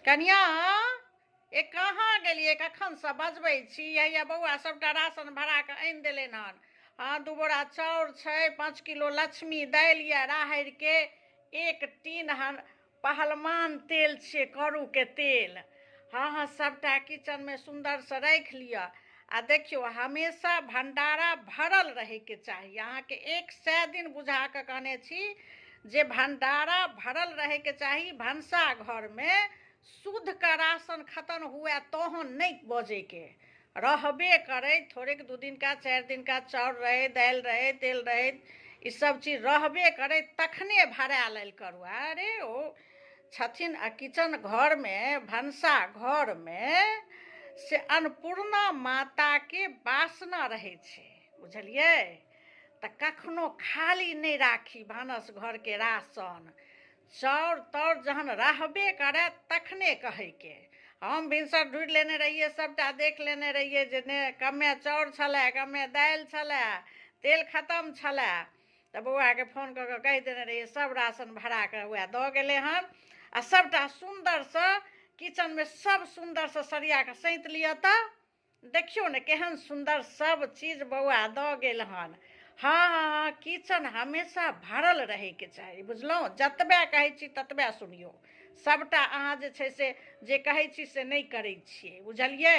कनिया ए कहाँ गेलियै कखन से बजबै छी हैया बौआ सबटा राशन भरा कऽ आनि देलनि हन। हाँ 2 बोरा चाउर छै, 5 किलो लक्ष्मी दालि यऽ राहरिके, 1 टीन पहलमान तेल छै करूके तेल। हाँ हाँ सबटा किचनमे सुन्दरसँ राखि लिअ। आ देखियौ हमेशा भंडारा भरल रहैके चाही। अहाँके 100 दिन बुझा कऽ कहने छी जे भंडारा भरल रहैके चाही। भनसा घरमे शुद्ध का राशन खत्म हुए तहन नहीं बजेके, रहबे करे थोड़ेक 2 दिन का 4 दिन का चाउर रहे, दालि रहे, तेल रहे, ई सब चीज रहबे करे तखने भरा लेल करू। अरे ओ छथिन किचन घरमे, भनसा घरमे से अन्नपूर्णा माताके वासना रहै छै, बुझलियै। तऽ कखनो खाली नहीं राखी भानस घरके राशन। चाउर ताउर जहन रहबे करे तखने कहैके। हम भिनसर ढूँढि लेने रहियै, सबटा देख लेने रहियै जे ने कमे चाउर छलै, कमे दालि छलै, तेल खत्म छलै, तऽ बौआके फोन कऽ कऽ कहि देने रहियै सब राशन भरा कऽ वएह दऽ गेलै हन। आ सबटा सुन्दरसँ किचनमे सब सुन्दरसँ सरिया कऽ सैंत लिअ तऽ देखियौ ने केहन सुन्दर सब चीज बौआ दऽ गेल हन। हाँ हाँ हाँ किचन हमेशा भरल रहैके चाही, बुझलहुँ। जतबे कहै छी ततबे सुनियौ, सबटा अहाँ जे छै से जे कहै छी से नहि करै छियै, बुझलियै।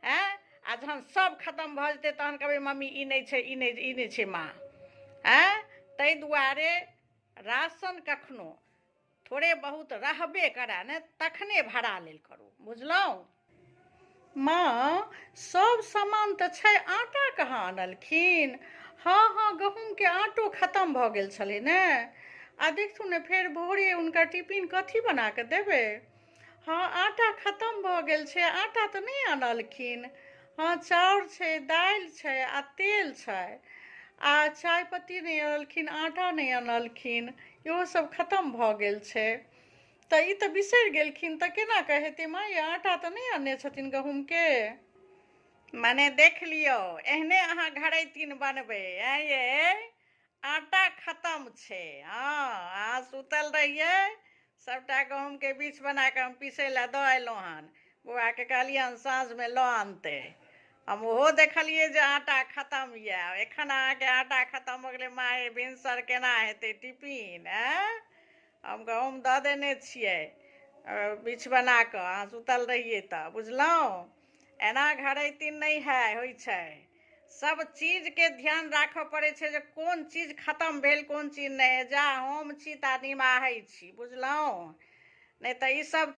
आ जहन सब खत्म भऽ जेतै तहन कहबै मम्मी ई नहि छै, ई नहि छै माँ। ताहि दुआरे राशन कखनो थोड़े बहुत रहबे करै ने तखने भरा लेल करू, बुझलहुँ। माँ सब सामान तऽ छै, आटा कहाँ आनलखिन? हाँ हाँ गहूँमके आटो खत्म भऽ गेल छलै ने। आ देखथुन ने फेर भोरे हुनका टिफिन कथी बना कऽ देबै? हाँ आटा खत्म भऽ गेल छै, आटा तऽ नहीं आनलखिन। हाँ चाउर छै, दालि छै आ तेल छै, आ चाय पत्ती नहीं आनलखिन, आटा नहीं आनलखिन, इहो सब खत्म भऽ गेल छै। तऽ ई तऽ बिसरि गेलखिन, तऽ केना कऽ हेतै माँ ये? आटा तऽ नहीं आनने छथिन गहूँमके। मने देख लियौ एहने अहाँ घरैतीन बनबै ये। आटा खत्म छै। हाँ अहाँ सुतल रहियै, सबटा गहूँमके बीछ बना कऽ हम पीसै लए दऽ अयलहुँ हन। बौआके कहलियनि साँझमे लऽ आनतै। हम ओहो देखलियै जे आटा खत्म यऽ। एखन अहाँके आटा खत्म भऽ गेलै माँ ये, भिनसर केना हेतै टिफिन? हम गहूँम दऽ देने छियै बीछ बना कऽ, अहाँ सुतल रहियै तऽ, बुझलहुँ। एना घरैतीन नहीं होइ छै। सब चीजके ध्यान राखऽ पड़ै छै जे कोन चीज खत्म भेल कोन चीज नहीं। जा हम छी ता निमाहै छी, बुझलहुँ। नहीं तऽ ई सब